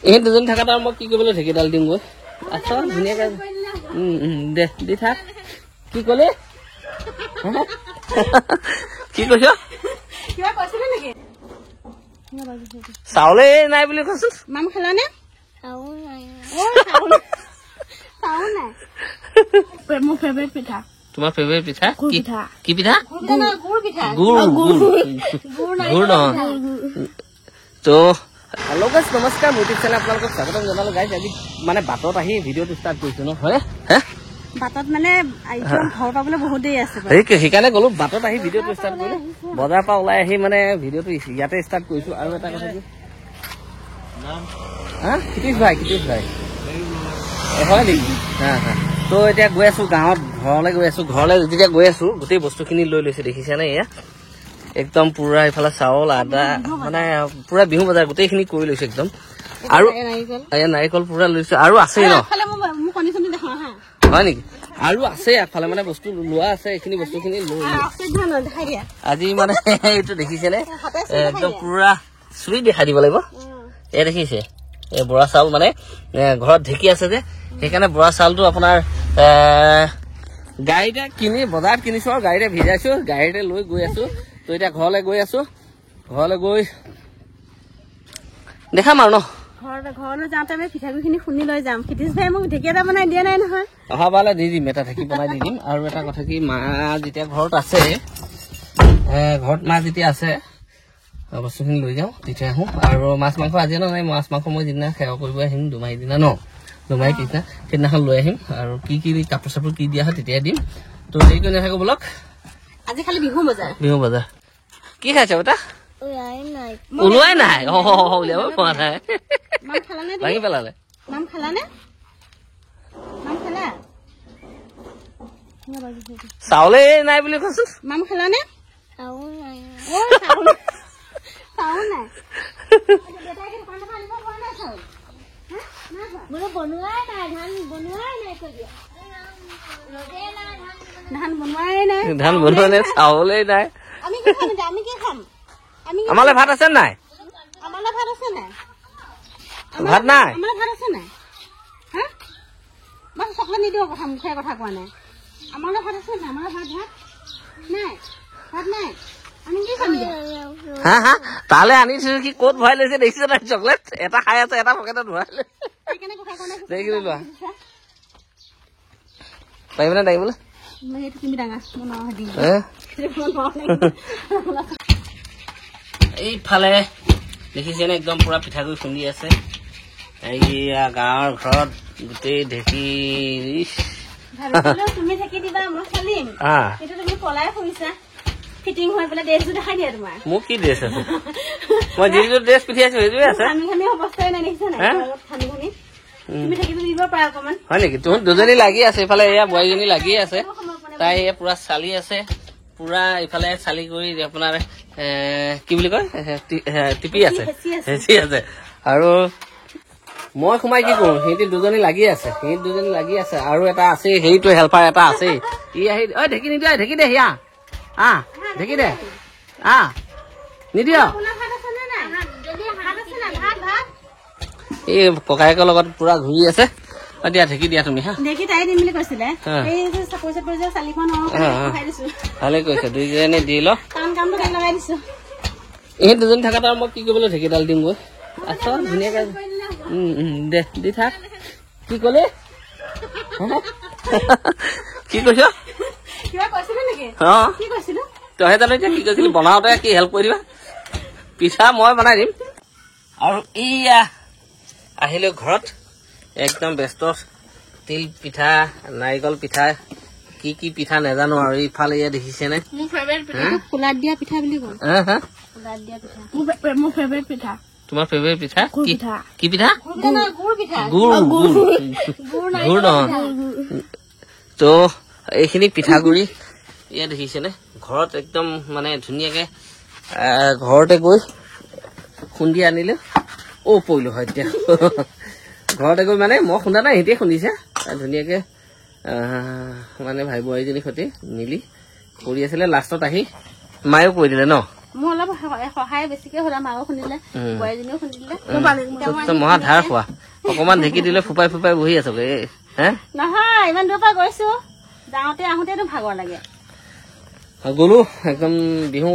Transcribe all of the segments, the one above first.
এই দুজন থাকাত আৰু মই কি কৰিবলৈ ঢেঁকীডাল দিম গৈ আচ্ছা ধুনীয়াকে দে দি থাক কি ক'লে কি কৈছ চাউলে নাই বুলি কৈছোন মাম খালানে মোৰ ফেভাৰিট পিঠা তোমাৰ ফেভাৰিট পিঠা কি পিঠা গুড় নহয় তো হেল্ল' গাইজ নমস্কাৰ মোৰ ইউটিউব চেনেল আপোনালোকক স্বাগতম জনালোঁ গাইজ আজি মানে বাটত আহি ভিডিঅ'টো ষ্টাৰ্ট কৰিছোঁ ন হয় বাটত মানে ঘৰ পাবলৈ বহুত দেৰি আছে সেইকাৰণে গ'লো বাটত আহি ভিডিঅ'টো ষ্টাৰ্ট কৰিলোঁ বজাৰৰ পৰা ওলাই আহি মানে ভিডিঅ'টো ইয়াতে ষ্টাৰ্ট কৰিছোঁ আৰু এটা কথা কি কৃতিশ ভাই হয় নেকি তো এতিয়া গৈ আছোঁ গাঁৱত ঘৰলৈ গৈ আছোঁ ঘৰলৈ যেতিয়া গৈ আছোঁ গোটেই বস্তুখিনি লৈ লৈছোঁ দেখিছেনে এয়া একদম পুৰা ইফালে চাউল আদা মানে পুৰা বিহু বজাৰ গোটেইখিনি কৰি লৈছো একদম আৰু নাৰিকল পুৰা লৈছো আৰু আছে ন হয় নেকি আৰু আছে আগফালে মানে বস্তু লোৱা আছে এইখিনি বস্তুখিনি আজি মানে এইটো দেখিছেনে একদম পুৰা চুই দেখাই দিব লাগিব এয়া দেখিছে এই বৰা চাউল মানে ঘৰত ঢেঁকী আছে যে সেইকাৰণে বৰা চাউলটো আপোনাৰ গাড়ীতে কিনি বজাৰত কিনিছো আৰু গাড়ীতে ভিজাইছো গাড়ীতে লৈ গৈ আছো তো এতিয়া ঘৰলৈ গৈ আছো ঘৰলৈ গৈ দেখাম আৰু ন ঘৰলৈ যাওঁতে আমি পিঠাগুড়িখিনি খুন্দি লৈ যাম কৃতিশ ভাই মোক ঢেঁকী এটা বনাই দিয়া নাই নহয় অহাবাৰলৈ দি দিম এটা ঢেঁকী বনাই দি দিম আৰু এটা কথা কি মা যেতিয়া ঘৰত আছে ঘৰত মা যেতিয়া আছে বস্তুখিনি লৈ যাওঁ তেতিয়া আহোঁ আৰু মাছ মাংস আজি নাই মাছ মাংস মই যিদিনা সেৱা কৰিব আহিম দুমাহী দিনা ন দুমাহী কিদিনা সেইদিনাখন লৈ আহিম আৰু কি কাপোৰ চাপোৰ কি দিয়া হয় তেতিয়া দিম তো দেৰি কৰি নাথাকো বলক আজি খালি বিহু বজাৰ কি খাইছে বেটা ওলোৱাই নাই উলিয়াব পৰা নাই ভাঙি পেলালে চাউলে নাই বুলি কৈছো মাম খালানে ধান বনোৱা নাই চাউলে নাই আমালে ভাত আছে নাই ভাত নাই চকলেট নিদিওঁ কথা মুখে কথা কোৱা নাই আমাৰ ভাত আছে নাই আমাৰ ভাত নাই আমি কি খাম তালে আনিছো কি ক'ত ভৰাই লৈছে দেখিছে নাই চকলেট এটা খাই আছে এটা পকেটত ভৰাই লৈ দেখি লোৱা পাৰিবনে দাঙিবলৈ এইফালে দেখিছেনে একদম পুৰা পিঠাগুড়ি খুন্দি আছে এইয়া গাঁৱৰ ঘৰত গোটেই ঢেঁকী তুমি ঢেঁকী দিবা মই খালিম তুমি পলাই ফুৰিছা ফিটিং হৈ পেলাই ড্ৰেছটো দেখাই দিয়া তোমাৰ মোক কি ড্ৰেছ আছে মই যিটো ড্ৰেছ পিন্ধি আছো সেইটোৱে আছে খানি অৱস্থাই নাই দেখিছা নাই খানি তুমি ঢেঁকীটো দিব পাৰা অকণমান হয় নেকি তুমি দুজনী লাগি আছে ইফালে এয়া বোৱাৰীজনী লাগি আছে তাই এয়া পুৰা চালি আছে পুৰা ইফালে চালি কৰি আপোনাৰ কি বুলি কয় টিপি আছে হেঁচি আছে আৰু মই সোমাই কি কৰো সিহঁতি দুজনী লাগি আছে আৰু এটা আছে সেইটো হেল্পাৰ এটা আছে ই আহি ঐ ঢেঁকী নিদিয়া ঢেঁকী দে হিয়া ঢেঁকী দে নিদিয় এই ককায়েকৰ লগত পুৰা ঘূৰি আছে দিয়া ঢেঁকী দিয়া তুমি ঢেঁকী তাই দিম বুলি কৈছিলে ভালে কৈছে দুইজনী দি ল লগাই দিছো এই দুজনী থাকাত আৰু মই কি কৰিবলৈ ঢেঁকীডাল দিম গৈ আচ্ছা ধুনীয়াকে দে দি থাক কি ক'লে কি কৈছ তই জানো এতিয়া কি কৈছিলি বনাওঁতে কি হেল্প কৰি দিবা পিঠা মই বনাই দিম আৰু ইয়া আহিলো ঘৰত একদম ব্যস্ত তিল পিঠা নাৰিকল পিঠা কি পিঠা নাজানো আৰু ইফালে ইয়া দেখিছেনে ফুলাত দিয়া পিঠা বুলি কয় মোৰ ফেভাৰিট পিঠা তোমাৰ ফেভাৰিট পিঠা কি পিঠা গুড় নহয় তো এইখিনি পিঠাগুড়ি ইয়া দেখিছেনে ঘৰত একদম মানে ধুনীয়াকে ঘৰতে গৈ খুন্দি আনিলে পৰিলো হয় এতিয়া ঘৰতে গৈ মানে মই খুন্দা নাই সিহঁতে খুন্দিছে ধুনীয়াকে মানে ভাই বোৱাৰীজনীৰ সৈতে মিলি কৰি আছিলে লাষ্টত আহি মায়েও কৈ দিলে ন মোৰ অলপ সহায় বেছিকে হ'ল মাও শুনিলে বোৱাৰীজনীও শুনিলে মহা ধাৰ খোৱা অকমান ঢেকি দিলে ফুপাই ফুপাই বহি আছো নহয় ইমান দূৰৰ পৰা গৈছো যাওঁতে আহোঁতেতো ভাগৰ লাগে গলো একদম বিহু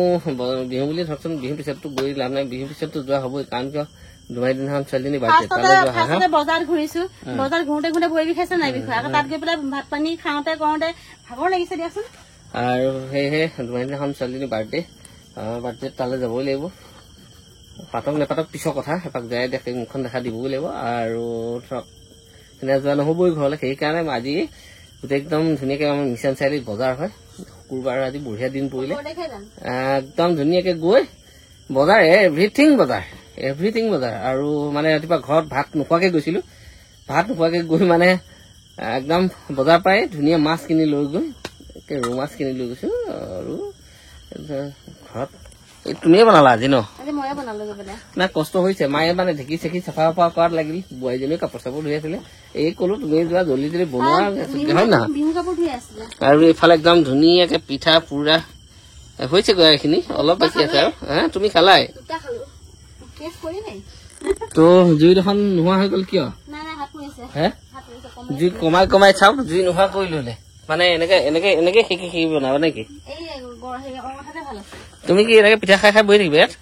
বুলি ধৰকচোন বিহু পিছততো গৈ লাভ নাই বিহু পিছততো যোৱা হ'বই কাৰণ কিয় দুমাহী দিনাখন ছোৱালীজনী ফাৰ্ষ্টতে বজাৰ ঘূৰিছো বজাৰ ঘূৰোতে ঘূৰোতে বহি বিষাইছে নাই বিষয় আকৌ তাত গৈ পেলাই ভাত পানী খাওঁতে কৰোঁতে ভাগৰ লাগিছে দিয়াচোন আৰু সেয়েহে দুমাহী দিনাখন ছোৱালীজনী বাৰ্থডে তালৈ যাবই লাগিব পাতক নেপাতক পিছৰ কথা এপাক যাই দেখে মুখখন দেখা দিবই লাগিব আৰু ধৰক সেনে যোৱা নহবই ঘৰলৈ সেইকাৰণে আজি গোটেই একদম ধুনীয়াকে আমাৰ মিছন চাৰিআলিত বজাৰ হয় শুকুৰবাৰ আজি বঢ়িয়া দিন পৰিলে একদম ধুনীয়াকে গৈ বজাৰ এভৰিথিং বজাৰ আৰু মানে ৰাতিপুৱা ঘৰত ভাত নোখোৱাকে গৈছিলো ভাত নোখোৱাকে গৈ মানে একদম বজাৰ পাই ধুনীয়া মাছ কিনি লৈ গৈ ৰৌ মাছ কিনি লৈ গৈছো আৰু ঘৰত তুমিয়ে বনালা আজি ন না কষ্ট হৈছে মায়ে মানে ঢেকি চেকি চাফা কৰাত লাগিল বোৱাৰীজনীয়ে কাপোৰ চাপোৰ ধুই আছিলে এই কলো তুমি যোৱা জলদি জলদি বনোৱা হয় নহয় আৰু এইফালে একদম ধুনীয়াকে পিঠা পুৰা হৈছে গৈ এইখিনি অলপ বাকী আছে আৰু তুমি খালাই তো জুই দেখোন নোহোৱা হৈ গল কিয় জুই কমাই কমাই চাওক জুই নোহোৱা কৰি ললে মানে এনেকে শিকি বনাবা নেকি তুমি কি এনেকে পিঠা খাই খাই বহি থাকিবা ইয়াত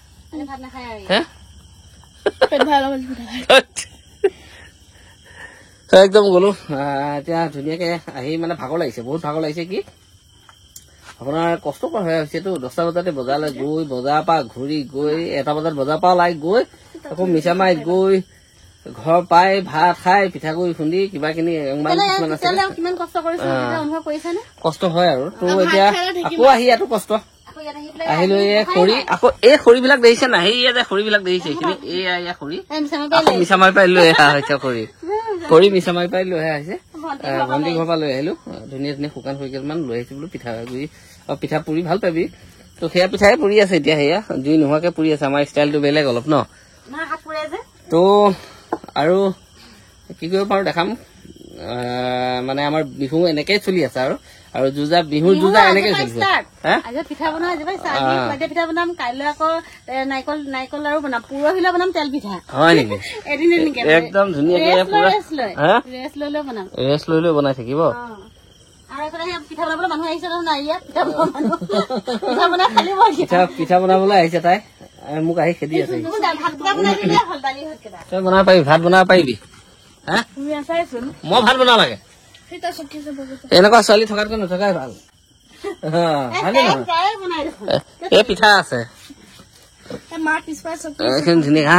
একদম গলো এতিয়া ধুনীয়াকে আহি মানে ভাগৰ লাগিছে বহুত ভাগৰ লাগিছে কি আপোনাৰ কষ্টকৰ হৈ হৈছেতো 10টা বজাতে বজাৰলৈ গৈ বজাৰ পৰা ঘূৰি গৈ 1টা বজাত বজাৰ পৰা ওলাই গৈ আকৌ মিছামাৰীত গৈ ঘৰ পাই ভাত খাই পিঠাগুৰি খুন্দি কিবা কিনি কষ্ট হয় আৰু তো এতিয়া আকৌ আহি ইয়াতো কষ্ট আহিলো খৰি আকৌ এই খৰিবিলাক দেখিছে না সেই যে খৰিবিলাক দেখিছে এইখিনি এয়া খৰি আকৌ মিছামাৰী পাই লৈ অহা হৈছে খৰি মিছামাৰী পাই লৈ অহা হৈছে ভণ্টি ঘৰৰ পৰা লৈ আহিলো ধুনীয়া ধুনীয়া শুকান খৰি কেইটামান লৈ আহিছো বোলো পিঠাগুৰি পিঠা পুৰি ভাল পাবি তো সেয়া পিঠাই পুৰি আছে এতিয়া সেয়া জুই নোহোৱাকে পুৰি আছে আমাৰ ষ্টাইলটো বেলেগ অলপ ন তো আৰু কি কৰিব পাৰো দেখাম মানে আমাৰ বিহু এনেকে চলি আছে আৰু বিহুৰ যুঁজা এনেকে চলিছে পিঠা পিঠা বনাম কাইলৈ আকৌ নাৰিকল আৰু বনাম পৰহিলৈ বনাম তেল পিঠা হয় নেকি একদম ধুনীয়াকে ৰেষ্ট লৈ লৈ বনাই থাকিব পিঠা বনাবলৈ আহিছে তাই মোক আহি খেদি আছে তই বনাব পাৰিবি ভাত বনাব পাৰিবি মই ভাত বনাব লাগে এনেকুৱা ছোৱালী থকাতকৈ নথকাই ভাল এই পিঠা আছে ধুনীয়া